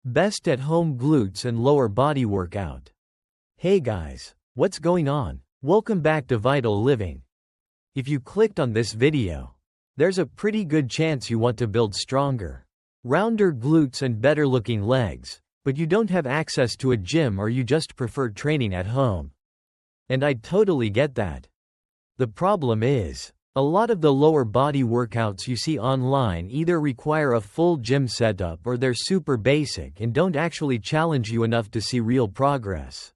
Best at home glutes and lower body workout. Hey guys, what's going on? Welcome back to Vital Living. If you clicked on this video, there's a pretty good chance you want to build stronger, rounder glutes and better looking legs, but you don't have access to a gym or you just prefer training at home. And I totally get that. The problem is, a lot of the lower body workouts you see online either require a full gym setup or they're super basic and don't actually challenge you enough to see real progress.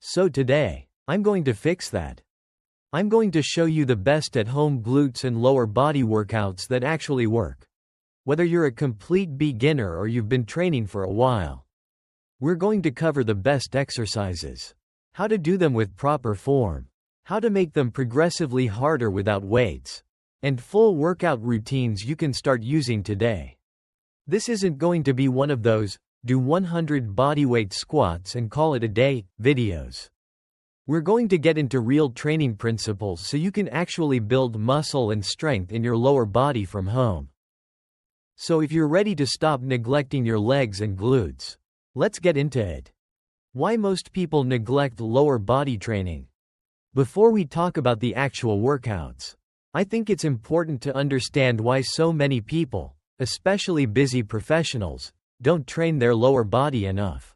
So today, I'm going to fix that. I'm going to show you the best at-home glutes and lower body workouts that actually work. Whether you're a complete beginner or you've been training for a while. We're going to cover the best exercises, how to do them with proper form, how to make them progressively harder without weights, and full workout routines you can start using today. This isn't going to be one of those, do 100 bodyweight squats and call it a day, videos. We're going to get into real training principles so you can actually build muscle and strength in your lower body from home. So if you're ready to stop neglecting your legs and glutes, let's get into it. Why most people neglect lower body training? Before we talk about the actual workouts, I think it's important to understand why so many people, especially busy professionals, don't train their lower body enough.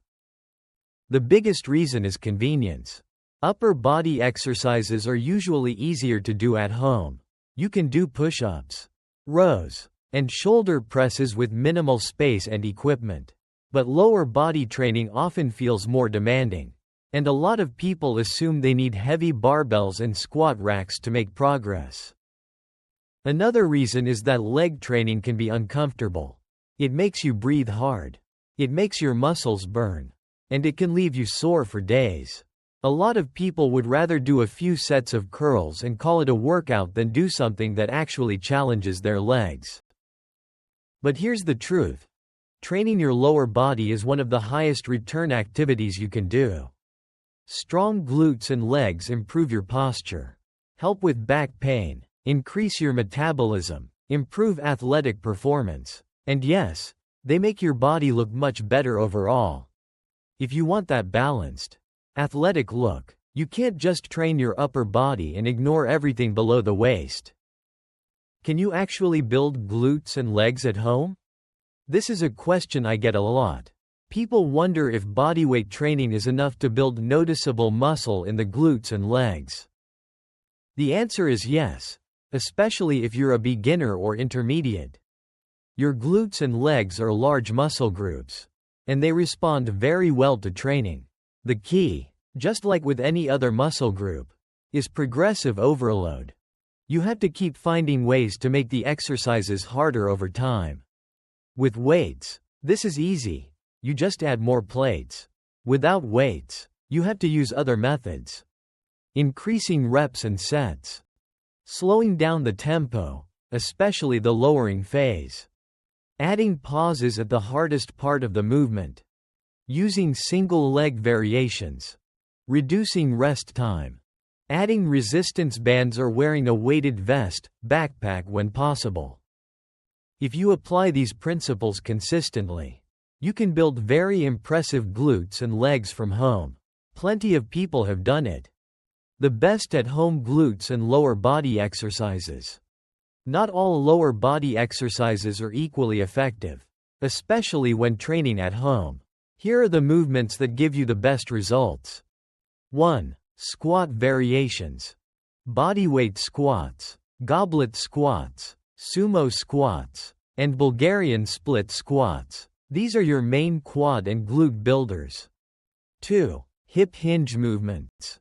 The biggest reason is convenience. Upper body exercises are usually easier to do at home. You can do push-ups, rows, and shoulder presses with minimal space and equipment. But lower body training often feels more demanding. And a lot of people assume they need heavy barbells and squat racks to make progress. Another reason is that leg training can be uncomfortable. It makes you breathe hard. It makes your muscles burn. And it can leave you sore for days. A lot of people would rather do a few sets of curls and call it a workout than do something that actually challenges their legs. But here's the truth. Training your lower body is one of the highest return activities you can do. Strong glutes and legs improve your posture, help with back pain, increase your metabolism, improve athletic performance, and yes, they make your body look much better overall. If you want that balanced, athletic look, you can't just train your upper body and ignore everything below the waist. Can you actually build glutes and legs at home? This is a question I get a lot. People wonder if bodyweight training is enough to build noticeable muscle in the glutes and legs. The answer is yes, especially if you're a beginner or intermediate. Your glutes and legs are large muscle groups, and they respond very well to training. The key, just like with any other muscle group, is progressive overload. You have to keep finding ways to make the exercises harder over time. With weights, this is easy. You just add more plates. Without weights, you have to use other methods. Increasing reps and sets. Slowing down the tempo, especially the lowering phase. Adding pauses at the hardest part of the movement. Using single leg variations. Reducing rest time. Adding resistance bands or wearing a weighted vest, backpack when possible. If you apply these principles consistently, you can build very impressive glutes and legs from home. Plenty of people have done it. The best at-home glutes and lower body exercises. Not all lower body exercises are equally effective, especially when training at home. Here are the movements that give you the best results. 1. Squat variations. Bodyweight squats, goblet squats, sumo squats, and Bulgarian split squats. These are your main quad and glute builders. 2. Hip hinge movements.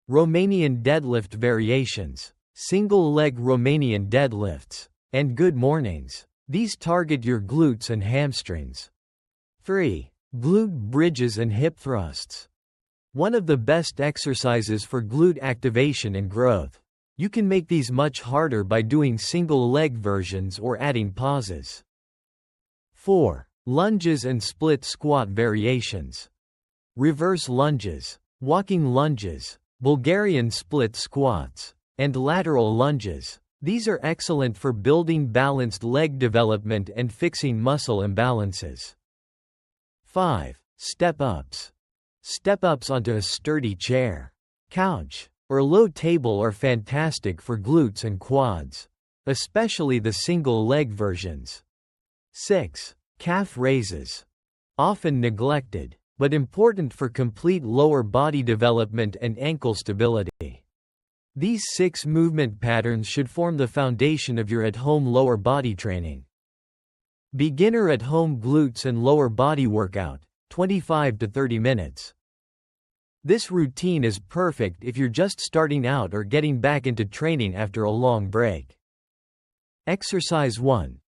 Romanian deadlift variations, single leg Romanian deadlifts, and good mornings. These target your glutes and hamstrings. 3. Glute bridges and hip thrusts. One of the best exercises for glute activation and growth. You can make these much harder by doing single leg versions or adding pauses. 4. Lunges and split squat variations. Reverse lunges, walking lunges, Bulgarian split squats, and lateral lunges. These are excellent for building balanced leg development and fixing muscle imbalances. 5. Step-ups. Step-ups onto a sturdy chair, couch, or low table are fantastic for glutes and quads, especially the single-leg versions. 6. Calf raises. Often neglected, but important for complete lower body development and ankle stability. These 6 movement patterns should form the foundation of your at-home lower body training. Beginner at-home glutes and lower body workout, 25 to 30 minutes. This routine is perfect if you're just starting out or getting back into training after a long break. Exercise 1.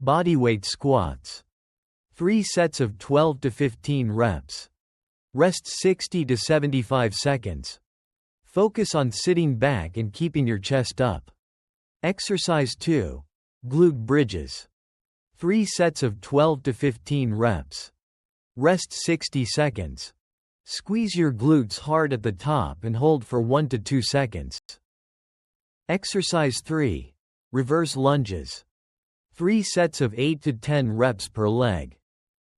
Bodyweight squats. 3 sets of 12 to 15 reps. Rest 60 to 75 seconds. Focus on sitting back and keeping your chest up. Exercise 2. Glute bridges. 3 sets of 12 to 15 reps. Rest 60 seconds. Squeeze your glutes hard at the top and hold for 1 to 2 seconds. Exercise 3. Reverse lunges. 3 sets of 8 to 10 reps per leg.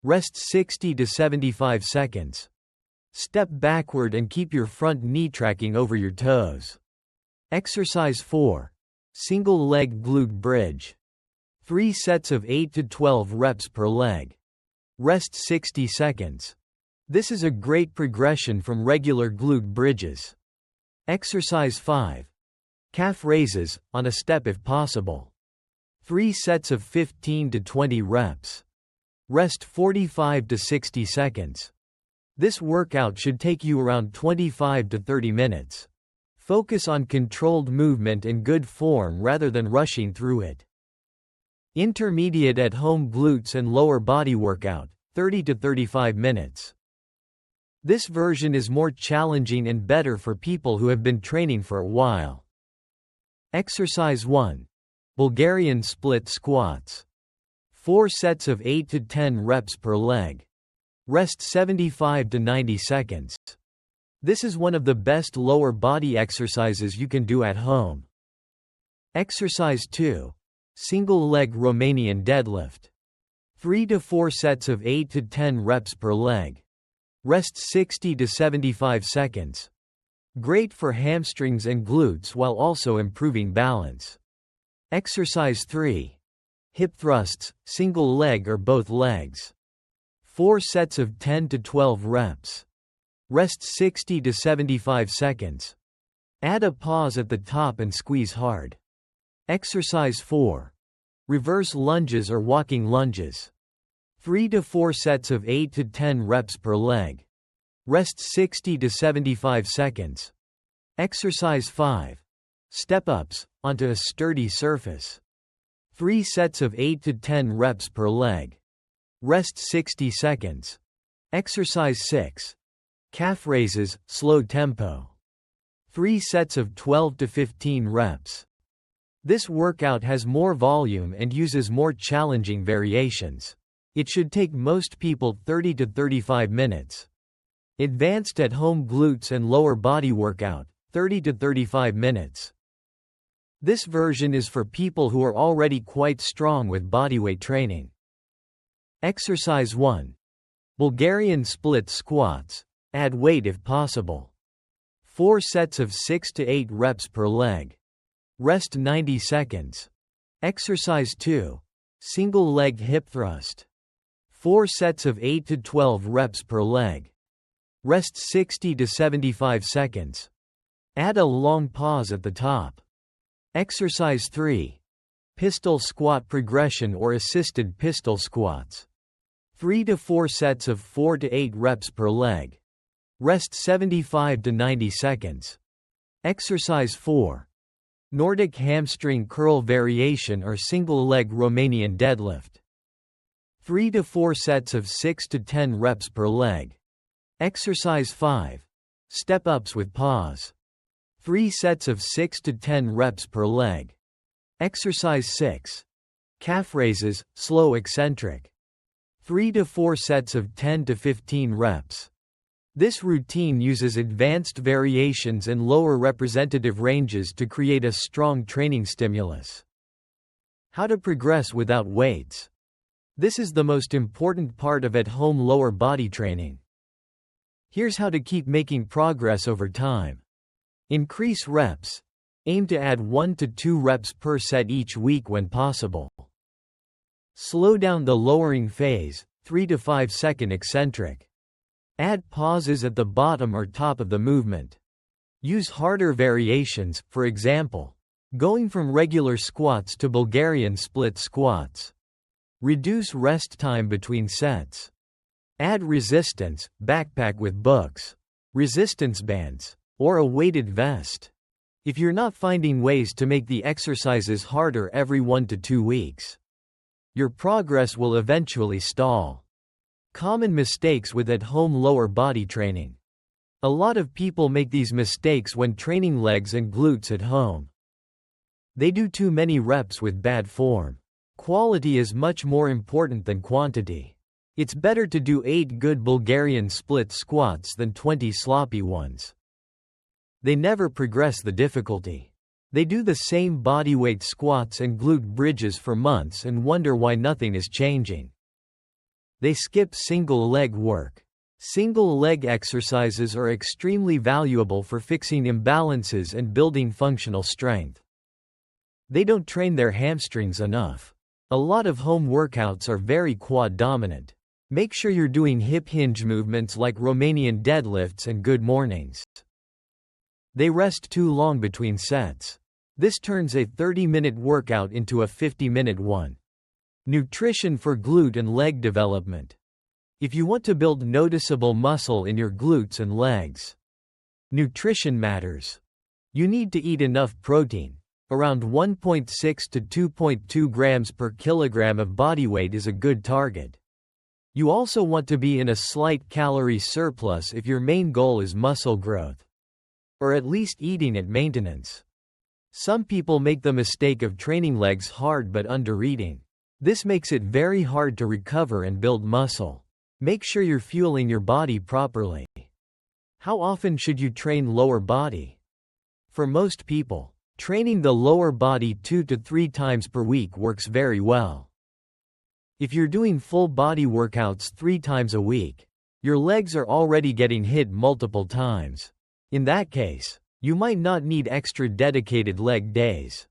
Rest 60 to 75 seconds. Step backward and keep your front knee tracking over your toes. Exercise 4. Single leg glute bridge. 3 sets of 8 to 12 reps per leg. Rest 60 seconds. This is a great progression from regular glute bridges. Exercise 5. Calf raises, on a step if possible. 3 sets of 15 to 20 reps. Rest 45 to 60 seconds. This workout should take you around 25 to 30 minutes. Focus on controlled movement and good form rather than rushing through it. Intermediate at-home glutes and lower body workout, 30 to 35 minutes. This version is more challenging and better for people who have been training for a while. Exercise 1. Bulgarian split squats. 4 sets of 8 to 10 reps per leg. Rest 75 to 90 seconds. This is one of the best lower body exercises you can do at home. Exercise 2. Single leg Romanian deadlift. 3 to 4 sets of 8 to 10 reps per leg. Rest 60 to 75 seconds. Great for hamstrings and glutes while also improving balance. Exercise 3. Hip thrusts, single leg or both legs. 4 sets of 10 to 12 reps. Rest 60 to 75 seconds. Add a pause at the top and squeeze hard. Exercise 4. Reverse lunges or walking lunges. 3 to 4 sets of 8 to 10 reps per leg. Rest 60 to 75 seconds. Exercise 5. Step-ups, onto a sturdy surface. 3 sets of 8 to 10 reps per leg. Rest 60 seconds. Exercise 6. Calf raises, slow tempo. 3 sets of 12 to 15 reps. This workout has more volume and uses more challenging variations. It should take most people 30 to 35 minutes. Advanced at-home glutes and lower body workout, 30 to 35 minutes. This version is for people who are already quite strong with bodyweight training. Exercise 1. Bulgarian split squats. Add weight if possible. 4 sets of 6 to 8 reps per leg. Rest 90 seconds. Exercise 2. Single leg hip thrust. 4 sets of 8 to 12 reps per leg. Rest 60 to 75 seconds. Add a long pause at the top. Exercise 3. Pistol squat progression or assisted pistol squats. 3 to 4 sets of 4 to 8 reps per leg. Rest 75 to 90 seconds. Exercise 4. Nordic hamstring curl variation or single leg Romanian deadlift. 3 to 4 sets of 6 to 10 reps per leg. Exercise 5. Step-ups with pause. 3 sets of 6 to 10 reps per leg. Exercise 6. Calf raises, slow eccentric. 3 to 4 sets of 10 to 15 reps. This routine uses advanced variations and lower representative ranges to create a strong training stimulus. How to progress without weights. This is the most important part of at-home lower body training. Here's how to keep making progress over time. Increase reps. Aim to add 1 to 2 reps per set each week when possible. Slow down the lowering phase, 3 to 5 second eccentric. Add pauses at the bottom or top of the movement. Use harder variations, for example, going from regular squats to Bulgarian split squats. Reduce rest time between sets. Add resistance, backpack with books, resistance bands, or a weighted vest. If you're not finding ways to make the exercises harder every 1 to 2 weeks, your progress will eventually stall. Common mistakes with at-home lower body training. A lot of people make these mistakes when training legs and glutes at home. They do too many reps with bad form. Quality is much more important than quantity. It's better to do 8 good Bulgarian split squats than 20 sloppy ones. They never progress the difficulty. They do the same bodyweight squats and glute bridges for months and wonder why nothing is changing. They skip single leg work. Single leg exercises are extremely valuable for fixing imbalances and building functional strength. They don't train their hamstrings enough. A lot of home workouts are very quad dominant. Make sure you're doing hip hinge movements like Romanian deadlifts and good mornings. They rest too long between sets. This turns a 30-minute workout into a 50-minute one. Nutrition for glute and leg development. If you want to build noticeable muscle in your glutes and legs, nutrition matters. You need to eat enough protein. Around 1.6 to 2.2 grams per kilogram of body weight is a good target. You also want to be in a slight calorie surplus if your main goal is muscle growth, or at least eating at maintenance. Some people make the mistake of training legs hard but under-eating. This makes it very hard to recover and build muscle. Make sure you're fueling your body properly. How often should you train lower body? For most people, training the lower body 2 to 3 times per week works very well. If you're doing full body workouts 3 times a week, your legs are already getting hit multiple times. In that case, you might not need extra dedicated leg days.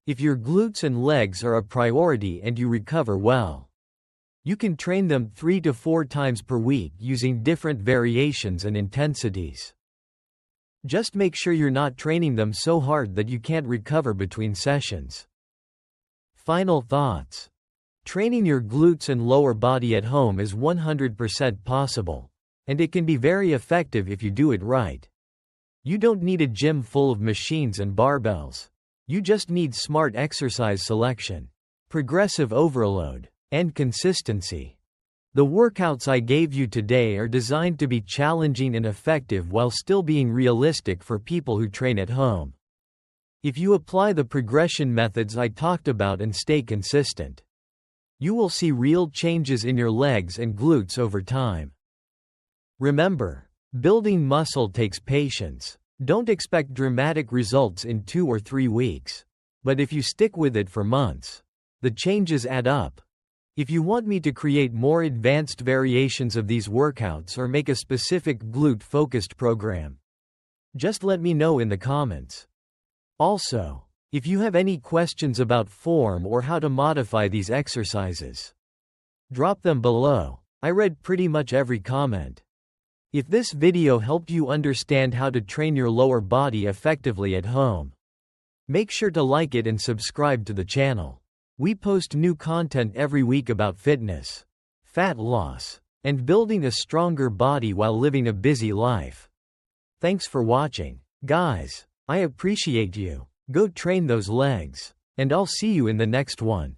If your glutes and legs are a priority and you recover well, you can train them 3 to 4 times per week using different variations and intensities. Just make sure you're not training them so hard that you can't recover between sessions. Final thoughts. Training your glutes and lower body at home is 100% possible, and it can be very effective if you do it right. You don't need a gym full of machines and barbells. You just need smart exercise selection, progressive overload, and consistency. The workouts I gave you today are designed to be challenging and effective while still being realistic for people who train at home. If you apply the progression methods I talked about and stay consistent, you will see real changes in your legs and glutes over time. Remember, building muscle takes patience. Don't expect dramatic results in 2 or 3 weeks. But if you stick with it for months, the changes add up. If you want me to create more advanced variations of these workouts or make a specific glute-focused program, just let me know in the comments. Also, if you have any questions about form or how to modify these exercises, drop them below. I read pretty much every comment. If this video helped you understand how to train your lower body effectively at home, make sure to like it and subscribe to the channel. We post new content every week about fitness, fat loss, and building a stronger body while living a busy life. Thanks for watching. Guys, I appreciate you. Go train those legs, and I'll see you in the next one.